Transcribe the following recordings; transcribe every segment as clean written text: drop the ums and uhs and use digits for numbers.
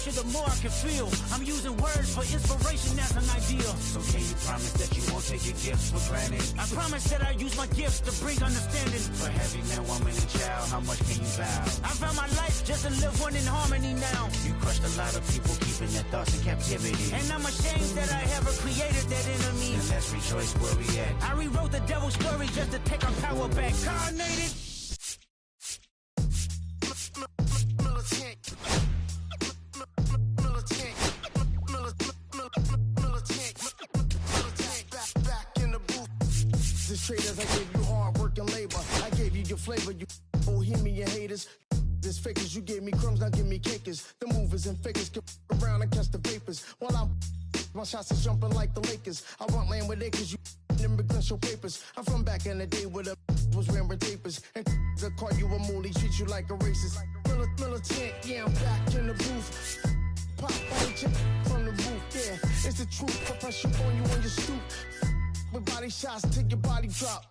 picture, the more I can feel. I'm using words for inspiration as an ideal. So can you promise that you won't take your gifts for granted? I promise that I use my gifts to bring understanding. For heavy man, woman, and child, how much can you vow? I found my life just to live one in harmony now. You crushed a lot of people keeping their thoughts in captivity. And I'm ashamed that I ever created that enemy. And let's rejoice where we at. I rewrote the devil's story just to take our power back. Carnated. Traders, I gave you hard work and labor. I gave you your flavor, you bohemian haters. This fakers, you gave me crumbs, now give me cakers. The movers and fakers can around and catch the vapors. While I'm my shots is jumping like the Lakers. I want land with acres, you immigrants show papers. I'm from back in the day where the was wearing tapers. And they call you a moolie, treat you like a racist. Militant, yeah, I'm back in the booth. Pop on the chip from the roof, yeah. It's the truth, I press you on you on your stoop. With body shots till your body drop.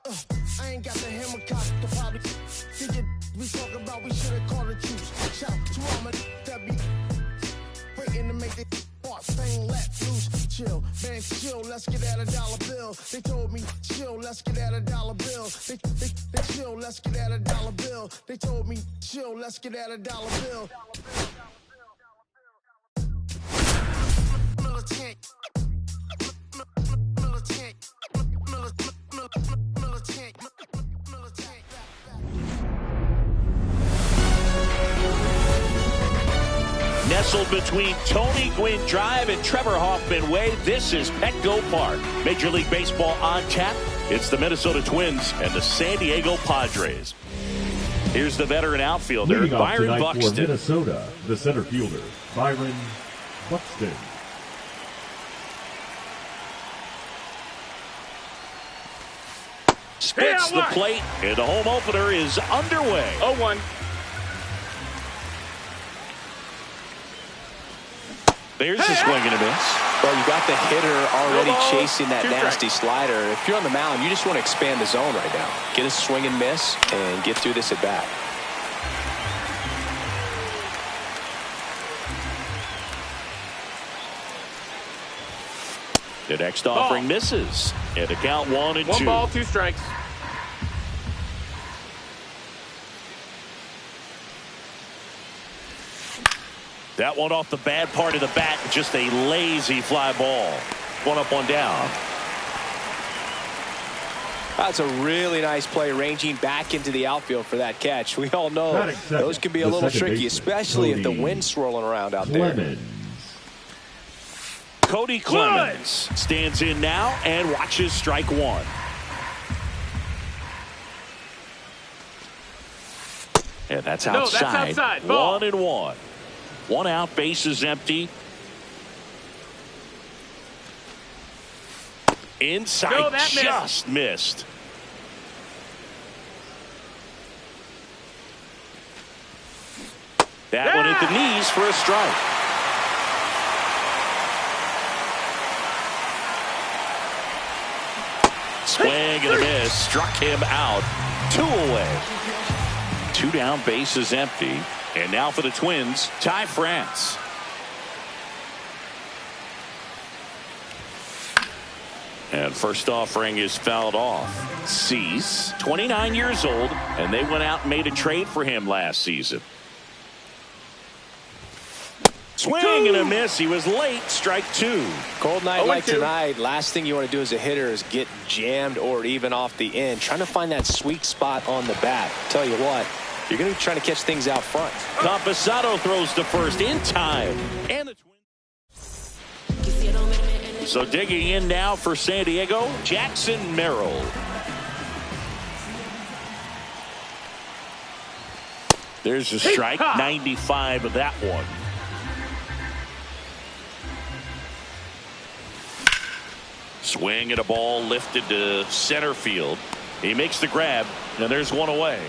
I ain't got the hammer cock to probably think it. We talk about we should've called the troops. Shout to all my that be waiting to make the part thing let loose. Chill, man, chill. Let's get at $1 bill. They told me chill. Let's get at $1 bill. They chill. Let's get at $1 bill. They told me chill. Let's get at $1 bill. Militant. Nestled between Tony Gwynn Drive and Trevor Hoffman Way, this is Petco Park. Major League Baseball on tap. It's the Minnesota Twins and the San Diego Padres. Here's the veteran outfielder, Byron Buxton. For Minnesota, the center fielder, Byron Buxton. Spits the plate, and the home opener is underway. 0-1. There's a swing and a miss. Well, you got the hitter already chasing that nasty slider. If you're on the mound, you just want to expand the zone right now. Get a swing and miss and get through this at bat. The next offering misses. And the count 1-2. 1 ball, 2 strikes. That one off the bad part of the bat. Just a lazy fly ball. 1 up, 1 down. That's a really nice play, ranging back into the outfield for that catch. We all know those can be a little tricky, especially if the wind's swirling around out there. Cody Clemens stands in now and watches strike 1. And that's outside. No, that's outside. Ball. 1-1. 1 out, base is empty. Inside, no, that just missed. That one at the knees for a strike. Swing and a miss. Struck him out. 2 away. 2 down, base is empty. And now for the Twins, Ty France. And first offering is fouled off. Cease, 29 years old, and they went out and made a trade for him last season. Swing and a miss. He was late. Strike 2. Cold night like tonight, last thing you want to do as a hitter is get jammed or even off the end. Trying to find that sweet spot on the bat. Tell you what, you're going to be trying to catch things out front. Camposado throws to first in time. And the Twins. So digging in now for San Diego, Jackson Merrill. There's a strike. 95 of that one. Swing at a ball lifted to center field. He makes the grab, and there's 1 away.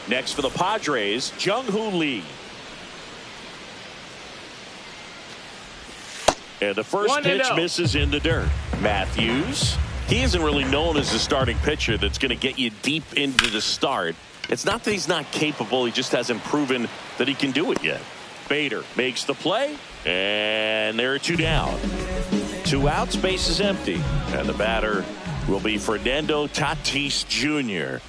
Next for the Padres, Jung-Hoo Lee. And the first pitch misses in the dirt. Matthews, he isn't really known as a starting pitcher that's going to get you deep into the start. It's not that he's not capable, he just hasn't proven that he can do it yet. Bader makes the play, and there are 2 down. 2 outs, base is empty, and the batter will be Fernando Tatis Jr.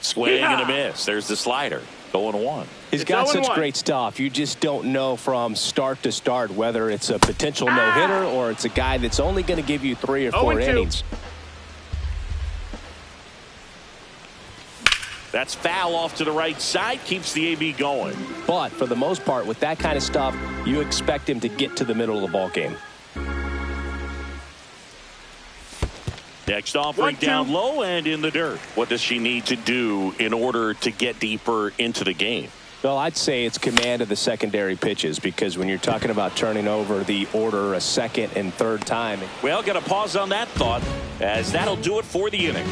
Swing and a miss. There's the slider. 0-1. He's got such great stuff. You just don't know from start to start whether it's a potential no-hitter or it's a guy that's only going to give you 3 or 4 innings. That's foul off to the right side. Keeps the AB going. But for the most part, with that kind of stuff, you expect him to get to the middle of the ball game. Next offering down low and in the dirt. What does she need to do in order to get deeper into the game? Well, I'd say it's command of the secondary pitches, because when you're talking about turning over the order a second and third time. Well, got to pause on that thought, as that'll do it for the inning.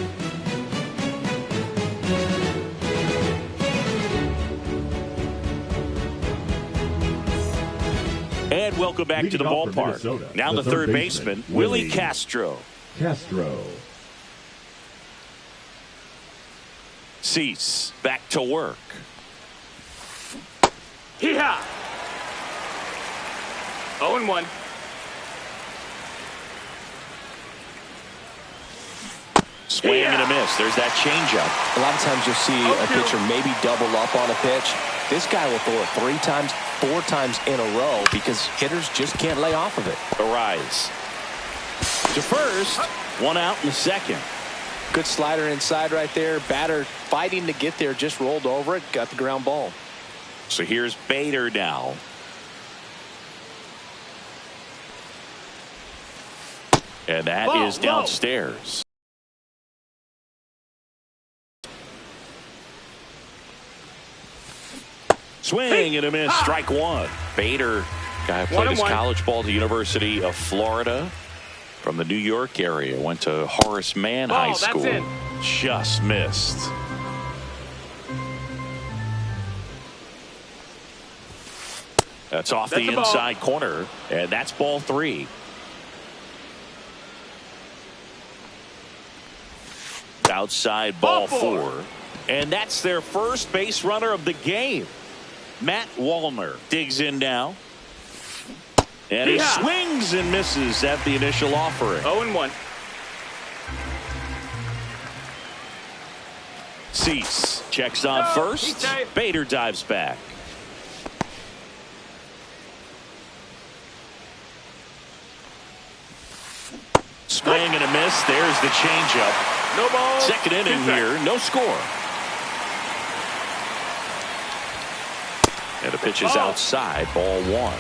And welcome back to the ballpark. Now the third baseman, Willie Castro. Cease back to work. Hee-haw! 0-1. Swing and a miss. There's that changeup. A lot of times you'll see a pitcher maybe double up on a pitch. This guy will throw it 3 times, 4 times in a row because hitters just can't lay off of it. Arise to first. 1 out in the second. Good slider inside right there. Batter fighting to get there, just rolled over it, got the ground ball. So here's Bader now. And that is downstairs. Swing and a miss. Strike 1. Bader, guy who played his college ball at the University of Florida from the New York area. Went to Horace Mann High School. Just missed. That's off the inside corner, and that's ball 3. Outside ball 4. And that's their first base runner of the game. Matt Wallner digs in now. And he swings and misses at the initial offering. 0-1. Cease checks on first. Bader dives back. Swing and a miss. There's the changeup. No ball. Second inning here. No score. And the pitch is outside. Ball 1.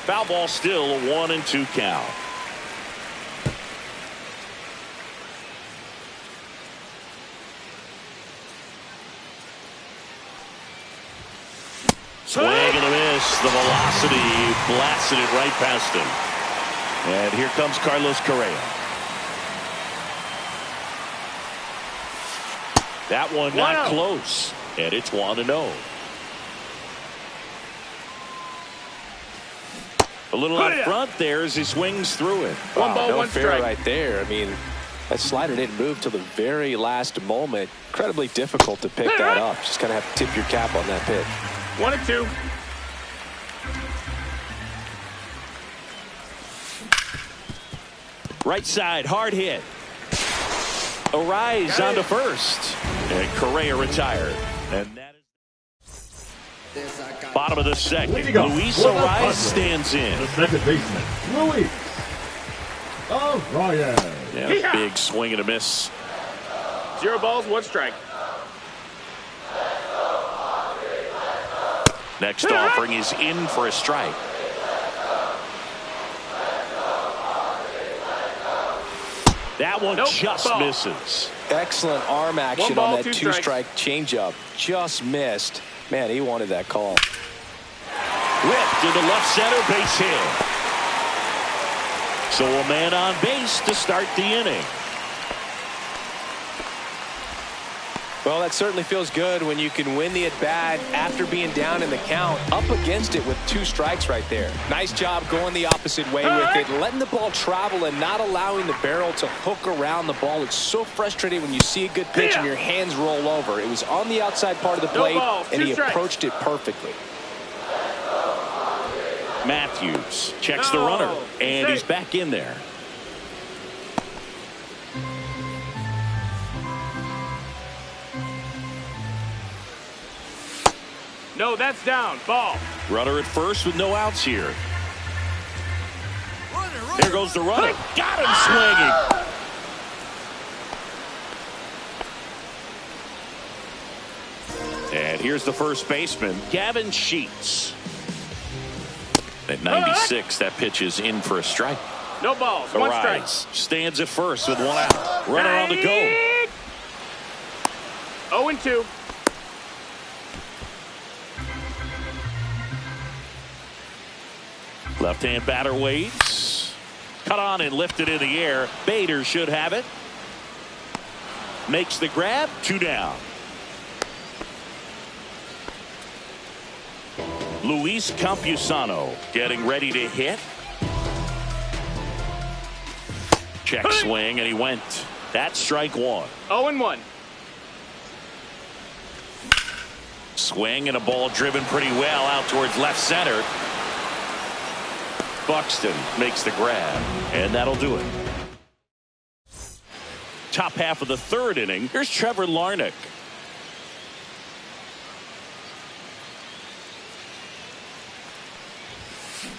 Foul ball still, a 1-2 count. Swing and a miss. The velocity blasted it right past him. And here comes Carlos Correa. That one not close. And it's 1-0. A little out front there as he swings through it. One ball, no one fair strike. right there. I mean, that slider didn't move till the very last moment. Incredibly difficult to pick that up. Just kind of have to tip your cap on that pitch. 1-2. Right side, hard hit. Arise onto first. And Correa retired. And that is bottom of the second. Luis Arise stands in. The second baseman, Luis Arise. Yeah, big swing and a miss. 0 balls, 1 strike. Next offering is in for a strike. That one just misses. Excellent arm action on that 2-strike changeup. Just missed. Man, he wanted that call. Whipped into left center, base hit. So a man on base to start the inning. Well, that certainly feels good when you can win the at-bat after being down in the count, up against it with 2 strikes right there. Nice job going the opposite way with it, letting the ball travel and not allowing the barrel to hook around the ball. It's so frustrating when you see a good pitch and your hands roll over. It was on the outside part of the plate, and he approached it perfectly. Matthews checks the runner, and he's back in there. No, that's down. Ball. Runner at first with no outs here. There goes the runner. Got him swinging. And here's the first baseman, Gavin Sheets. At 96, that pitch is in for a strike. No balls. 1 strike. Stands at first with 1 out. Runner on the go. 0-2. Left-hand batter waits. Cut on and lifted in the air. Bader should have it. Makes the grab. 2 down. Luis Campusano getting ready to hit. Check swing, and he went. That's strike 1. 0-1. Swing and a ball driven pretty well out towards left center. Buxton makes the grab, and that'll do it. Top half of the 3rd inning. Here's Trevor Larnach.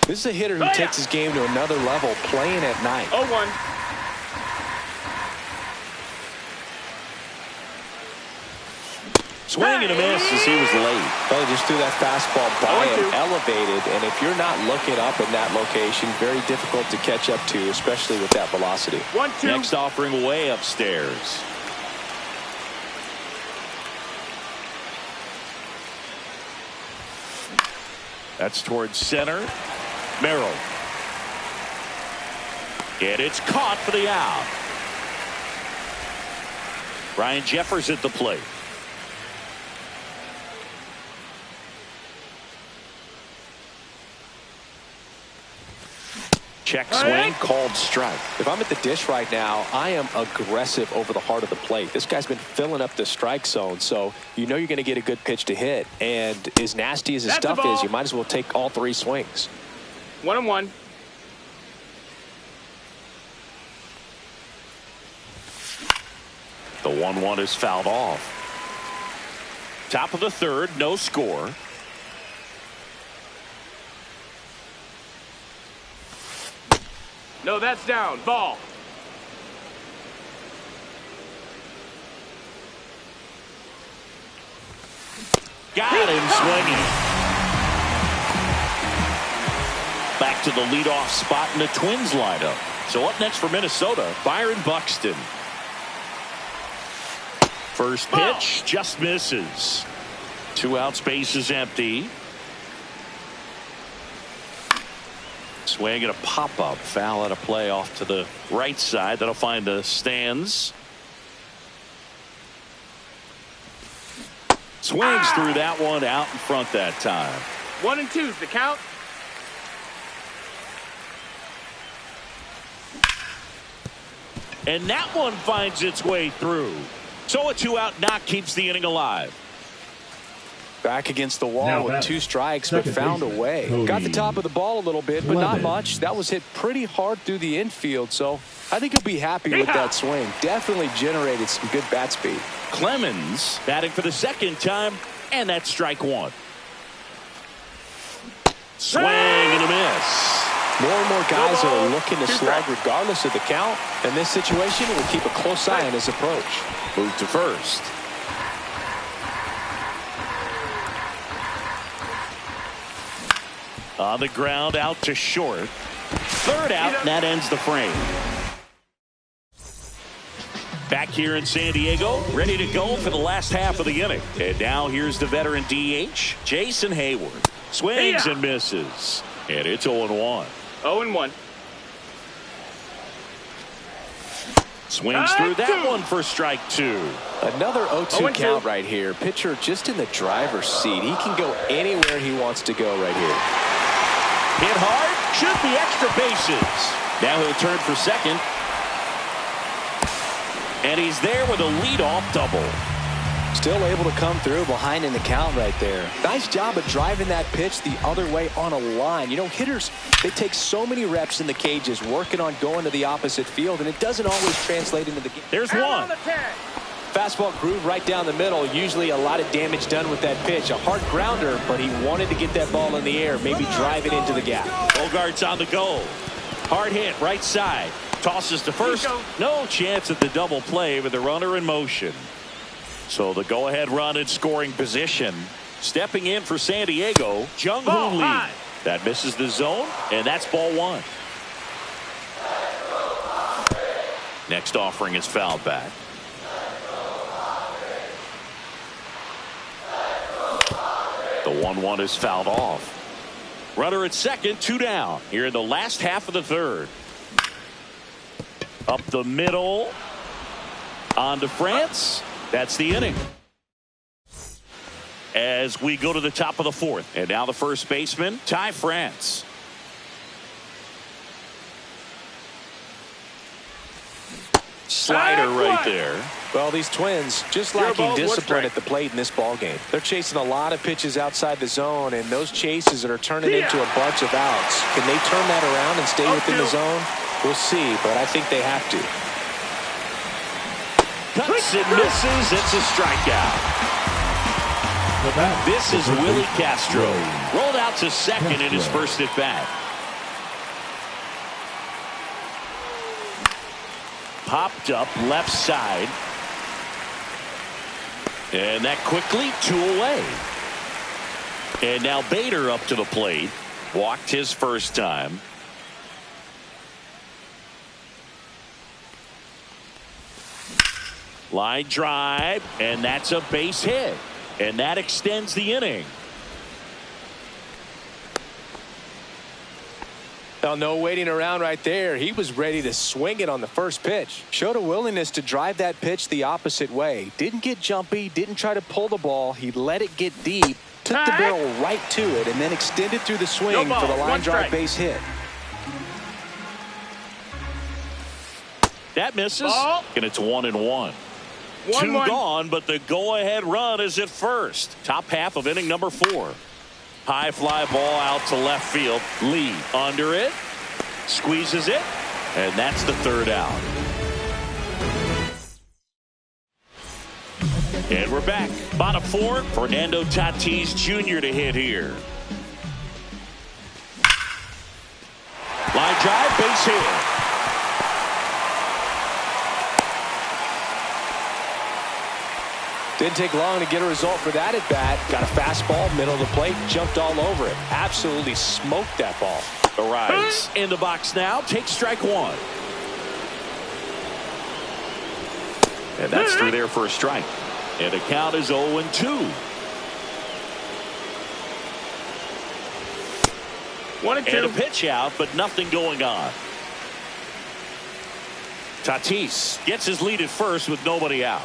This is a hitter who takes his game to another level, playing at night. 0-1. Swing and a miss as he was late. Well, he just threw that fastball by him, elevated, and if you're not looking up in that location, very difficult to catch up to, especially with that velocity. 1-2. Next offering way upstairs. That's towards center. Merrill. And it's caught for the out. Ryan Jeffers at the plate. Check swing, called strike. If I'm at the dish right now, I am aggressive over the heart of the plate. This guy's been filling up the strike zone, so you know you're going to get a good pitch to hit. And as nasty as his stuff is, you might as well take all 3 swings. 1-1. The 1-1 is fouled off. Top of the 3rd, no score. No, that's down. Ball. Got him swinging. Back to the leadoff spot in the Twins lineup. So up next for Minnesota, Byron Buxton. First pitch just misses. 2 outs, base is empty. Swing and a pop-up, foul at a play off to the right side. That'll find the stands. Swings through that one, out in front that time. 1-2's the count. And that one finds its way through. So a 2-out knock keeps the inning alive. Back against the wall with 2 strikes, but found a way. Got the top of the ball a little bit, but not much. That was hit pretty hard through the infield, so I think he'll be happy with that swing. Definitely generated some good bat speed. Clemens batting for the 2nd time, and that's strike 1. Swing and a miss. More and more guys are looking to slug regardless of the count. In this situation, we'll keep a close eye on his approach. Move to first. On the ground, out to short. 3rd out, and that ends the frame. Back here in San Diego, ready to go for the last half of the inning. And now here's the veteran DH, Jason Hayward. Swings and misses. And it's 0-1. 0-1. Swings through that one for strike 2. Another 0-2 count right here. Pitcher just in the driver's seat. He can go anywhere he wants to go right here. Hit hard. Should be extra bases. Now he'll turn for second. And he's there with a leadoff double. Still able to come through behind in the count right there. Nice job of driving that pitch the other way on a line. You know, hitters, they take so many reps in the cages working on going to the opposite field, and it doesn't always translate into the game. There's one. Fastball groove right down the middle. Usually a lot of damage done with that pitch. A hard grounder, but he wanted to get that ball in the air, maybe drive it into the gap. Bogart's on the go. Hard hit right side. Tosses to first. No chance at the double play with the runner in motion. So the go-ahead run in scoring position. Stepping in for San Diego, Jung-Hoo Lee. That misses the zone, and that's ball 1. Next offering is fouled back. The 1-1 is fouled off. Runner at second, 2 down here in the last half of the third. Up the middle. On to France. That's the inning. As we go to the top of the 4th. And now the first baseman, Ty France. Slider right there. Well, these Twins just lacking discipline at the plate in this ball game. They're chasing a lot of pitches outside the zone, and those chases that are turning into a bunch of outs. Can they turn that around and stay within the zone? We'll see, but I think they have to. Cuts and misses. It's a strikeout. This is Willie Castro. Rolled out to second in his first at bat. Popped up left side. And that quickly 2 away. And now Bader up to the plate. Walked his first time. Line drive, and that's a base hit. And that extends the inning. Well, no waiting around right there. He was ready to swing it on the first pitch. Showed a willingness to drive that pitch the opposite way. Didn't get jumpy, didn't try to pull the ball. He let it get deep, took the barrel right to it, and then extended through the swing for the line drive base hit. That misses, and it's 1-1. 2 gone, but the go-ahead run is at first. Top half of inning number 4. High fly ball out to left field. Lee under it. Squeezes it. And that's the 3rd out. And we're back. Bottom 4. Fernando Tatis Jr. to hit here. Line drive, base hit. Didn't take long to get a result for that at bat. Got a fastball, middle of the plate, jumped all over it. Absolutely smoked that ball. The rise in the box now. Takes strike 1. And that's through there for a strike. And the count is 0-2. 1-2. And a pitch out, but nothing going on. Tatis gets his lead at first with nobody out.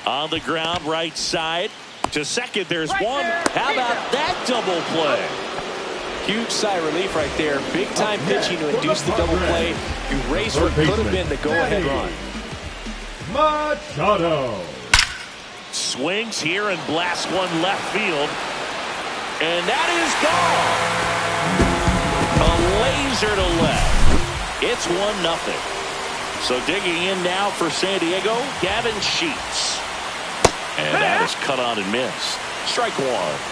On the ground, right side to second. There's one. How about that double play? Huge sigh of relief right there. Big time pitching to induce the double play. You race what could have been the go-ahead run. Machado swings here and blasts one left field. And that is gone. A laser to left. It's 1-0. So digging in now for San Diego, Gavin Sheets. And that is cut on and missed. Strike 1.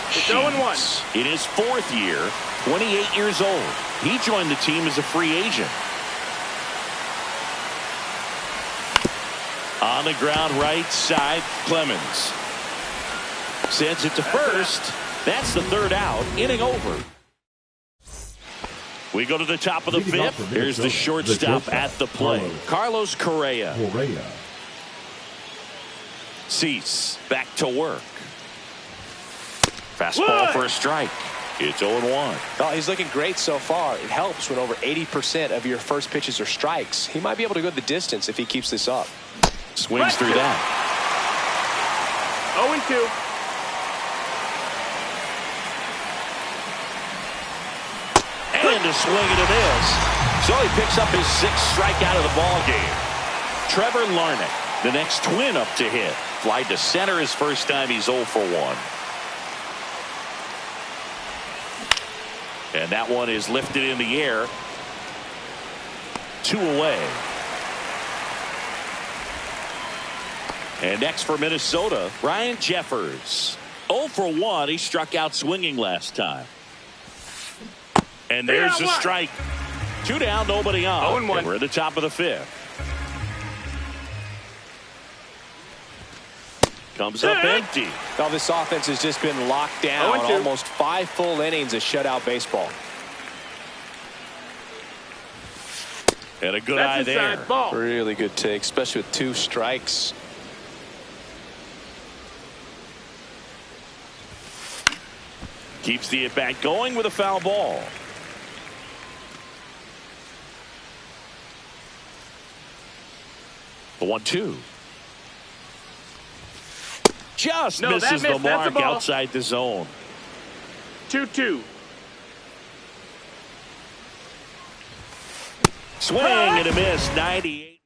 It's 0-1. In his 4th year, 28 years old. He joined the team as a free agent. On the ground, right side, Clemens. Sends it to first. That's the 3rd out. Inning over. We go to the top of the 5th. Here's the shortstop at the plate. Carlos Correa. Cease back to work. Fastball for a strike. It's 0-1. Oh, he's looking great so far. It helps when over 80% of your first pitches are strikes. He might be able to go the distance if he keeps this up. Swings through that. 0-2. And a swing and a miss. So he picks up his 6th strikeout of the ball game. Trevor Larnach, the next Twin up to hit. Fly to center his first time. He's 0 for 1. And that one is lifted in the air. 2 away. And next for Minnesota, Ryan Jeffers. 0 for 1. He struck out swinging last time. And there's a strike. 2 down, nobody on. 0-1. And we're at the top of the 5th. Comes up empty. Well, this offense has just been locked down. 0-2. Almost 5 full innings of shutout baseball. And a good That's eye there. inside ball. Really good take, especially with 2 strikes. Keeps the at-bat going with a foul ball. The 1-2. Just misses the mark outside the zone. 2-2. Swing and a miss. 98.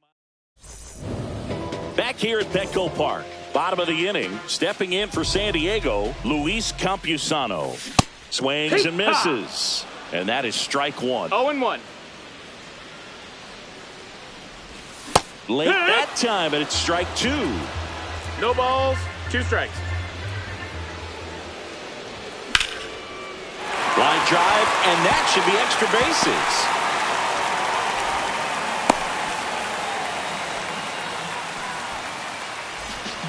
Back here at Petco Park. Bottom of the inning. Stepping in for San Diego, Luis Campusano. Swings and misses. And that is strike 1. 0-1. Late that time, and it's strike 2. No balls, 2 strikes. Line drive, and that should be extra bases.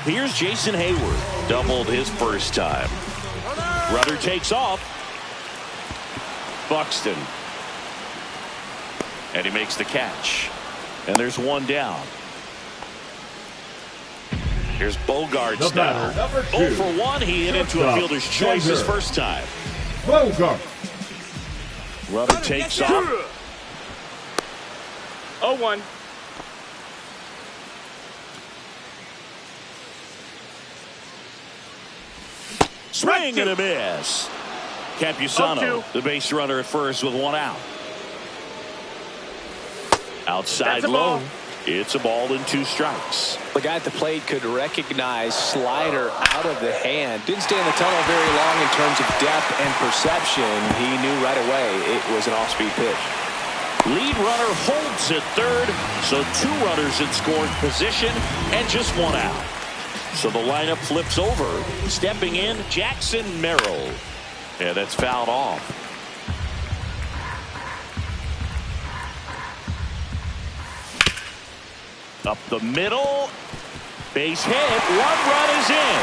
Here's Jason Hayward. Doubled his first time. Runner takes off. Buxton. And he makes the catch. And there's 1 down. Here's Bogarts now. 0 for 1. He hit into a fielder's choice his first time. Bogart. Runner takes off. 0-1. Swing and a miss. Campusano, the base runner at first with 1 out. Outside low. It's a ball and 2 strikes. The guy at the plate could recognize slider out of the hand. Didn't stay in the tunnel very long in terms of depth and perception. He knew right away it was an off-speed pitch. Lead runner holds at third, so 2 runners in scoring position and just 1 out. So the lineup flips over. Stepping in, Jackson Merrill. Yeah, that's fouled off. Up the middle. Base hit. 1 run is in.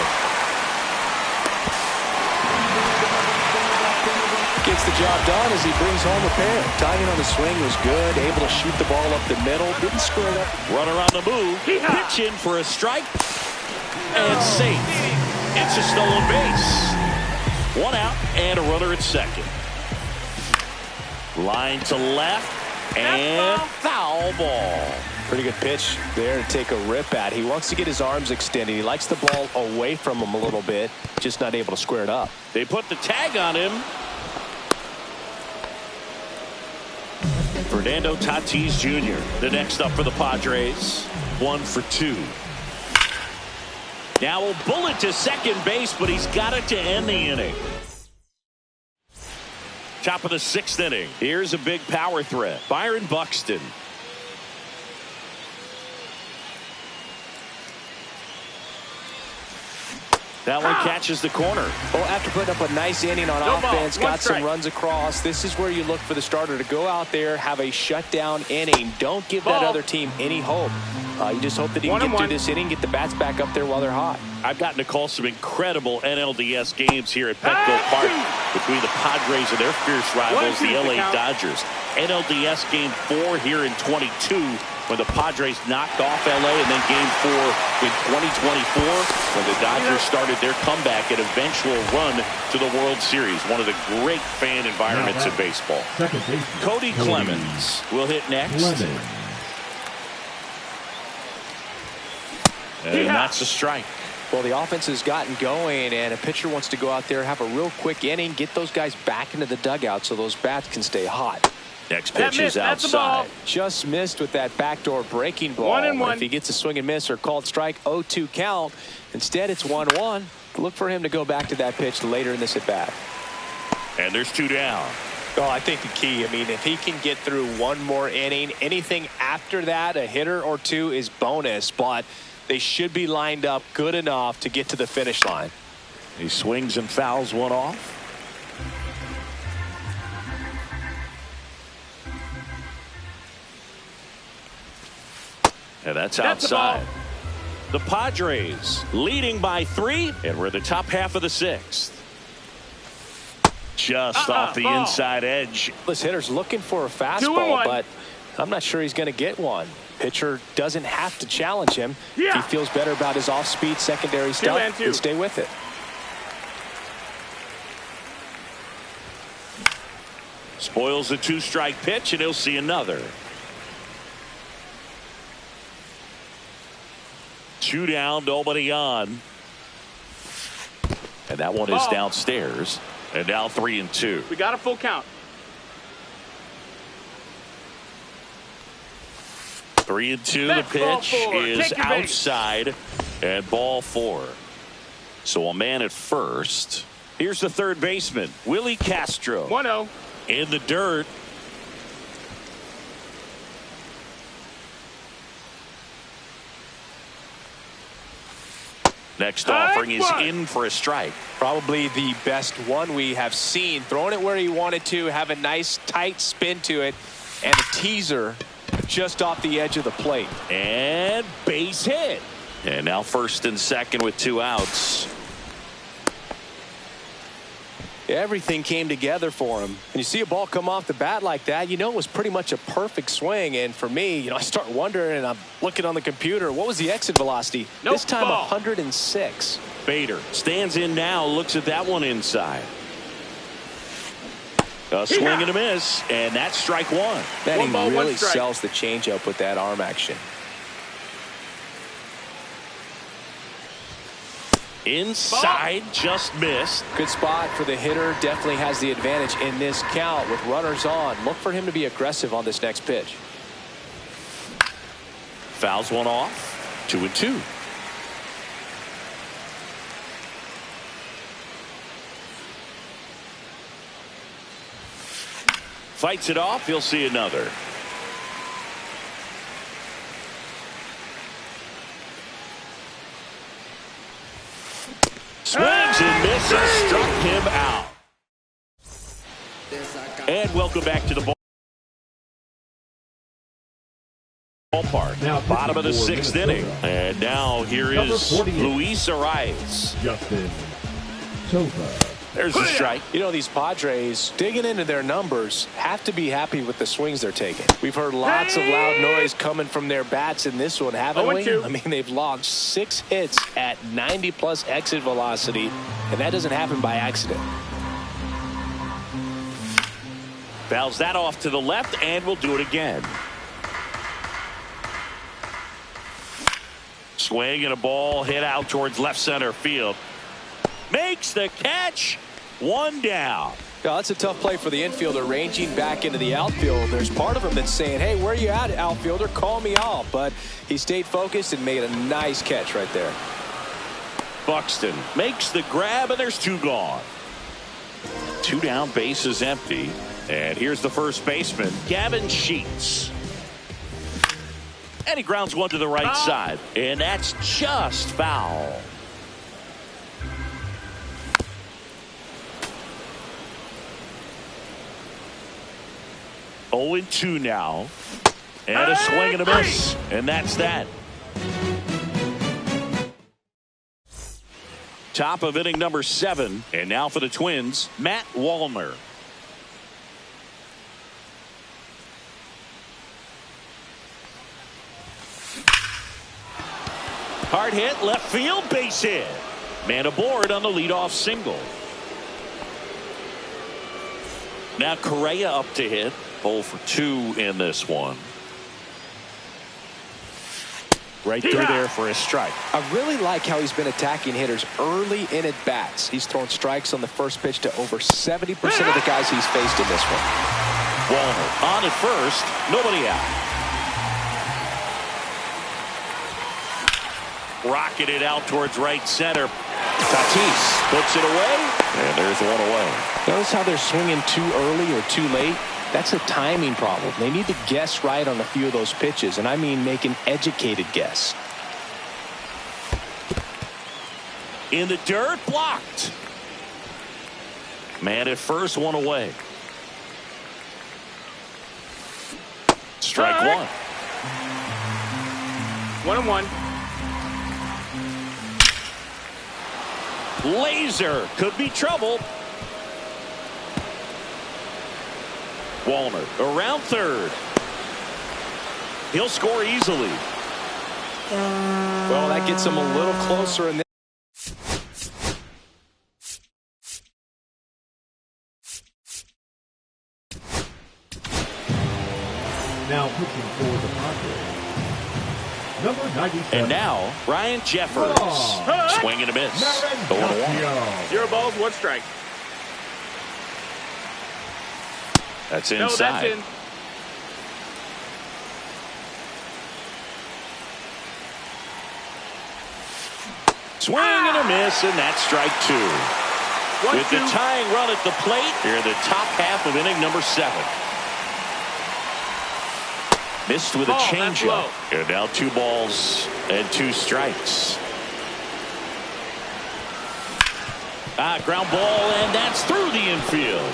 Gets the job done as he brings home a pair. Timing on the swing was good. Able to shoot the ball up the middle. Didn't square it up. Runner on the move. Pitch in for a strike. And safe. It's a stolen base. 1 out and a runner at second. Line to left. And foul ball. Pretty good pitch there to take a rip at. He wants to get his arms extended. He likes the ball away from him a little bit. Just not able to square it up. They put the tag on him. Fernando Tatis Jr. the next up for the Padres. 1 for 2. Now a bullet to second base, but he's got it to end the inning. Top of the 6th inning. Here's a big power threat. Byron Buxton. That one catches the corner. Well, after putting up a nice inning on offense, got some runs across, this is where you look for the starter to go out there, have a shutdown inning. Don't give that other team any hope. You just hope that he can get through this inning, get the bats back up there while they're hot. I've gotten to call some incredible NLDS games here at Petco Park between the Padres and their fierce rivals, the LA Dodgers. NLDS Game 4 here in 22 when the Padres knocked off LA, and then Game 4 in 2024 when the Dodgers started their comeback and eventual run to the World Series. One of the great fan environments in baseball. Cody Clemens will hit next. And that's a strike. Well, the offense has gotten going, and a pitcher wants to go out there, have a real quick inning, get those guys back into the dugout so those bats can stay hot. Next pitch is outside. Just missed with that backdoor breaking ball. 1-1. If he gets a swing and miss or called strike, 0-2 count. Instead, it's 1-1. Look for him to go back to that pitch later in this at bat. And there's 2 down. Oh, I think the key, I mean, if he can get through one more inning, anything after that, a hitter or two is bonus, but they should be lined up good enough to get to the finish line. He swings and fouls one off. And that's outside. The Padres leading by 3, and we're in the top half of the 6th. Just off the inside edge. This hitter's looking for a fastball, but I'm not sure he's going to get one. Pitcher doesn't have to challenge him. If he feels better about his off-speed secondary stuff, then stay with it. Spoils the 2-strike pitch, and he'll see another. 2 down, nobody on. And that one is downstairs. And now 3-2. We got a full count. 3-2. The pitch is outside and ball 4. So a man at first. Here's the third baseman, Willie Castro. 1-0. In the dirt. Next offering is in for a strike. Probably the best one we have seen. Throwing it where he wanted to, have a nice tight spin to it, and a teaser just off the edge of the plate. And base hit. And now first and second with 2 outs. Everything came together for him. And you see a ball come off the bat like that, you know it was pretty much a perfect swing. And for me, you know, I start wondering, and I'm looking on the computer, what was the exit velocity? This time 106. Bader stands in now, looks at that one inside. A swing and a miss, and that's strike 1. Man, he really sells the changeup with that arm action. Inside, just missed. Good spot for the hitter. Definitely has the advantage in this count with runners on. Look for him to be aggressive on this next pitch. Fouls one off. 2-2. Fights it off. He'll see another. Swings and misses, struck him out. And welcome back to the ballpark. Now, bottom of the 6th inning. And now here is Luis Arias. Justin Tova. There's a strike. You know, these Padres, digging into their numbers, have to be happy with the swings they're taking. We've heard lots of loud noise coming from their bats in this one, haven't we? I mean, they've logged 6 hits at 90+ exit velocity, and that doesn't happen by accident. Fouls that off to the left, and we'll do it again. Swing and a ball hit out towards left center field. Makes the catch. 1 down. Yeah, that's a tough play for the infielder, ranging back into the outfield. There's part of him that's saying, hey, where are you at, outfielder? Call me off. But he stayed focused and made a nice catch right there. Buxton makes the grab, and there's 2 gone. 2 down, base is empty. And here's the first baseman, Gavin Sheets. And he grounds one to the right side. And that's just foul. Oh, 0-2 now. And a swing and a miss. And that's that. Top of inning number 7. And now for the Twins, Matt Wallner. Hard hit, left field, base hit. Man aboard on the leadoff single. Now Correa up to hit. 0 for 2 in this one. Right through there for a strike. I really like how he's been attacking hitters early in at bats. He's thrown strikes on the first pitch to over 70% of the guys he's faced in this one. Walner on at first, nobody out. Rocketed out towards right center. Tatis puts it away, and there's one away. Notice how they're swinging too early or too late? That's a timing problem. They need to guess right on a few of those pitches, and I mean make an educated guess. In the dirt, blocked. Man at first, one away. Strike one. 1-1. Laser could be trouble. Walner around third. He'll score easily. Well, that gets him a little closer in this. Now pitching for the Padres, number 97. And now Ryan Jeffers. Swing and a miss. 0-1. 0 balls, 1 strike. That's No, inside. that's in. Swing and a miss, and that's strike 2. 1-2. With the tying run at the plate, here in the top half of inning number 7. Missed with a changeup. And now 2 balls and 2 strikes. Ground ball, and that's through the infield.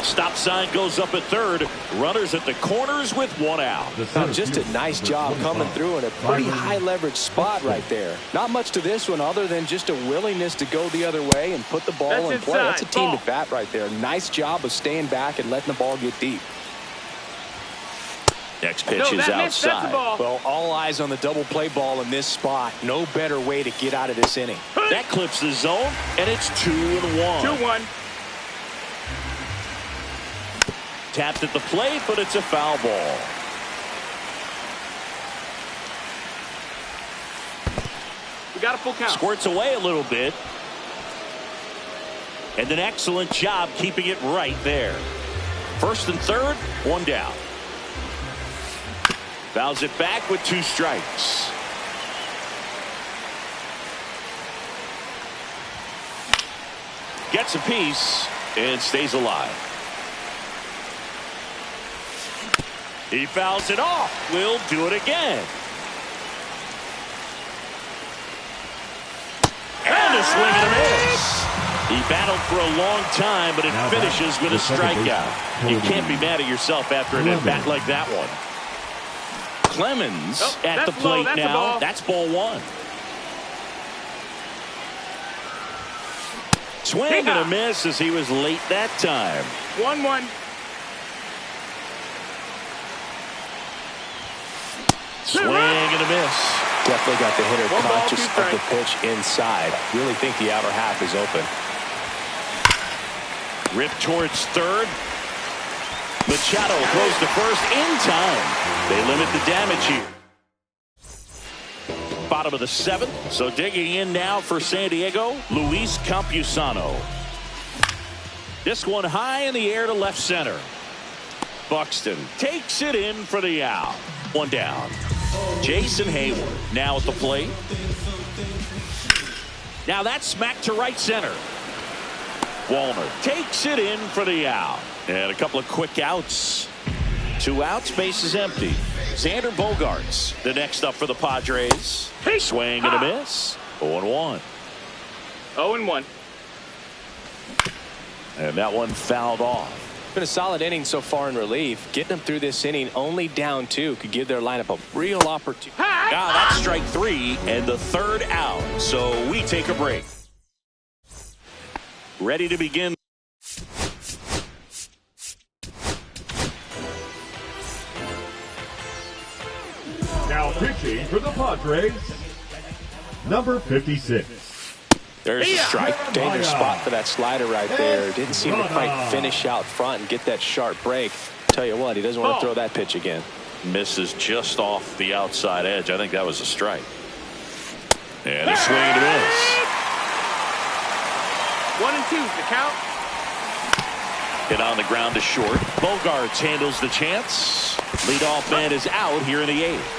Stop sign goes up at third. Runners at the corners with 1 out. Just a nice job coming through in a pretty high leverage spot right there. Not much to this one other than just a willingness to go the other way and put the ball in play. That's a team at bat right there. Nice job of staying back and letting the ball get deep. Next pitch is outside. Well, all eyes on the double play ball in this spot. No better way to get out of this inning. That clips the zone, and it's 2-1. 2-1. Tapped at the plate, but it's a foul ball. We got a full count. Squirts away a little bit. And an excellent job keeping it right there. First and third, 1 down. Fouls it back with 2 strikes. Gets a piece and stays alive. He fouls it off. We'll do it again. And a swing and a miss. He battled for a long time, but it finishes with a strikeout. You can't be mad at yourself after an at-bat like that one. Clemens at the plate now. That's ball 1. Swing and a miss as he was late that time. 1-1. Swing and a miss. Definitely got the hitter conscious of the pitch inside. Really think the outer half is open. Ripped towards third. Machado throws to first in time. They limit the damage here. Bottom of the 7th. So digging in now for San Diego, Luis Campusano. This one high in the air to left center. Buxton takes it in for the out. 1 down. Jason Hayward now at the plate. Now that's smacked to right center. Walner takes it in for the out. And a couple of quick outs. 2 outs, base is empty. Xander Bogaerts, the next up for the Padres. Swing and a miss. 0-1. 0-1. And that one fouled off. Been a solid inning so far in relief. Getting them through this inning only down 2 could give their lineup a real opportunity. Now that's strike 3 and the 3rd out. So we take a break. Ready to begin. Now pitching for the Padres, Number 56. There's a strike. Dangerous spot for that slider right there. Didn't seem to quite finish out front and get that sharp break. Tell you what, he doesn't want to throw that pitch again. Misses just off the outside edge. I think that was a strike. And a swing and a miss. 1-2, the count. Hit on the ground to short. Bogarts handles the chance. Leadoff man is out here in the 8th.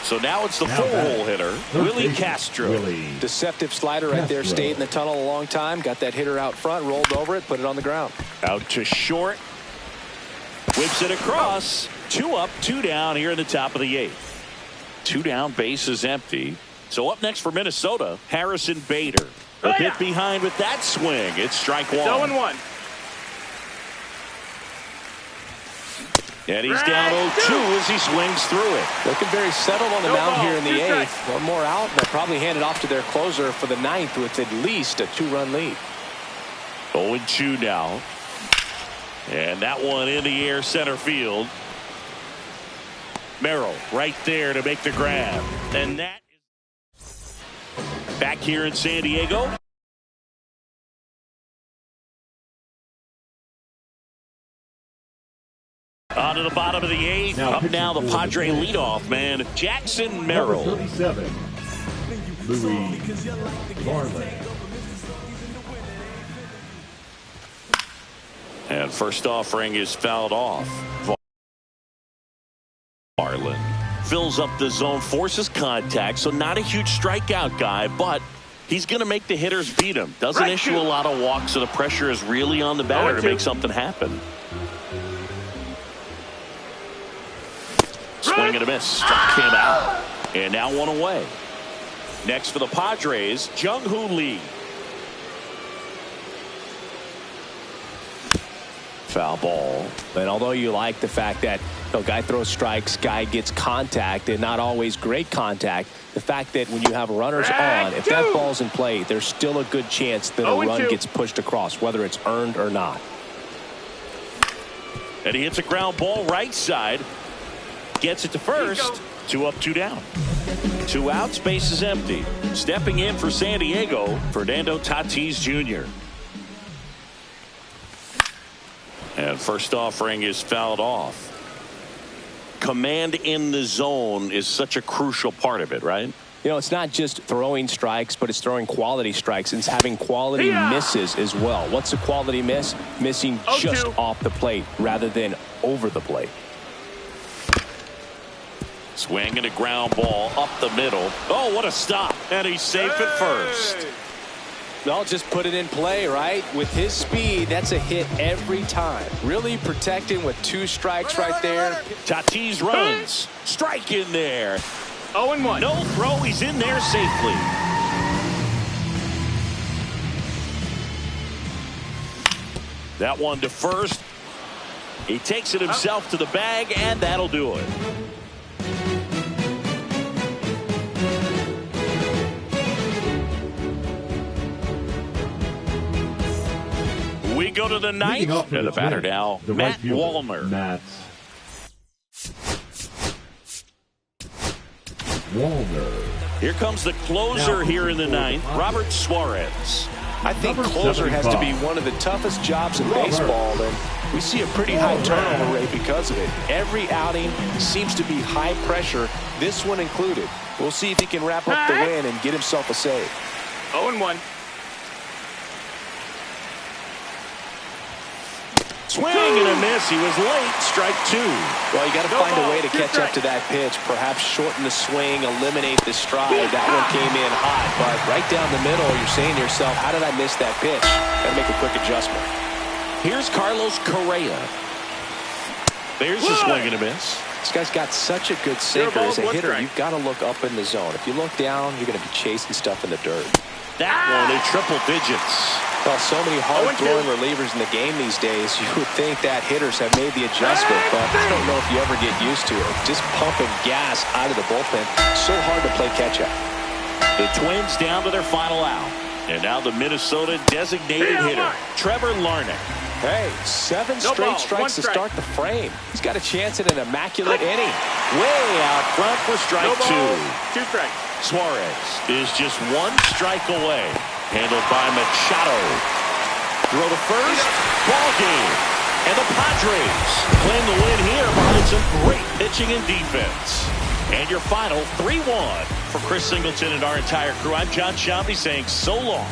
So now it's the full-hole hitter, Willie Castro. Deceptive slider right there. Stayed in the tunnel a long time. Got that hitter out front, rolled over it, put it on the ground. Out to short. Whips it across. 2 up, 2 down here in the top of the 8th. 2 down, base is empty. So up next for Minnesota, Harrison Bader. A hit behind with that swing. It's strike 1. 0-1. And he's down 0-2 as he swings through it. Looking very settled on the mound here in the 8th. One more out, and they'll probably hand it off to their closer for the 9th with at least a 2-run lead. 0-2 now. And that one in the air center field. Merrill right there to make the grab. And that is back here in San Diego. On to the bottom of the 8th. Up now the Padre leadoff man, Jackson Merrill. Number 37. Louis Garland. And first offering is fouled off. Garland fills up the zone, forces contact, so not a huge strikeout guy, but he's going to make the hitters beat him. Doesn't issue a lot of walks, so the pressure is really on the batter to make something happen. Swing and a miss. Struck him out. And now 1 away. Next for the Padres, Jung-Hoo Lee. Foul ball. And although you like the fact that guy throws strikes, guy gets contact, and not always great contact, the fact that when you have runners on, if that ball's in play, there's still a good chance that a run gets pushed across, whether it's earned or not. And he hits a ground ball right side. Gets it to first. 2 up, 2 down. 2 outs, base is empty. Stepping in for San Diego, Fernando Tatis Jr. And first offering is fouled off. Command in the zone is such a crucial part of it, right? You know, it's not just throwing strikes, but it's throwing quality strikes. It's having quality misses as well. What's a quality miss? Missing just off the plate rather than over the plate. Swing and a ground ball up the middle. Oh, what a stop. And he's safe at first. Well, just put it in play, right? With his speed, that's a hit every time. Really protecting with 2 strikes right there. Tatis runs. Strike in there. 0-1. No throw. He's in there safely. That one to first. He takes it himself to the bag, and that'll do it. We go to the 9th, and the batter now, Matt Wallner. Here comes the closer here in the 9th, Robert Suarez. I think closer has to be one of the toughest jobs in baseball, and we see a pretty high turnover rate because of it. Every outing seems to be high pressure, this one included. We'll see if he can wrap up the win and get himself a save. 0-1. Swing and a miss. He was late. Strike 2. Well, you got to find a way to catch up to that pitch. Perhaps shorten the swing, eliminate the stride. That one came in hot, but right down the middle, you're saying to yourself, how did I miss that pitch? Got to make a quick adjustment. Here's Carlos Correa. There's a swing and a miss. This guy's got such a good sinker. As a hitter, you've got to look up in the zone. If you look down, you're going to be chasing stuff in the dirt. That one in triple digits. Well, so many hard-throwing relievers in the game these days, you would think that hitters have made the adjustment, but I don't know if you ever get used to it. Just pumping gas out of the bullpen, so hard to play catch-up. The Twins down to their final out. And now the Minnesota designated hitter, Trevor Larnach. Hey, 7 straight strikes to start the frame. He's got a chance at an immaculate inning. Way out front for strike 2. 2 strikes. Suarez is just one strike away. Handled by Machado. Throw to first. Ball game. And the Padres claim the win here behind some great pitching and defense. And your final 3-1 for Chris Singleton and our entire crew. I'm John Shambi saying so long.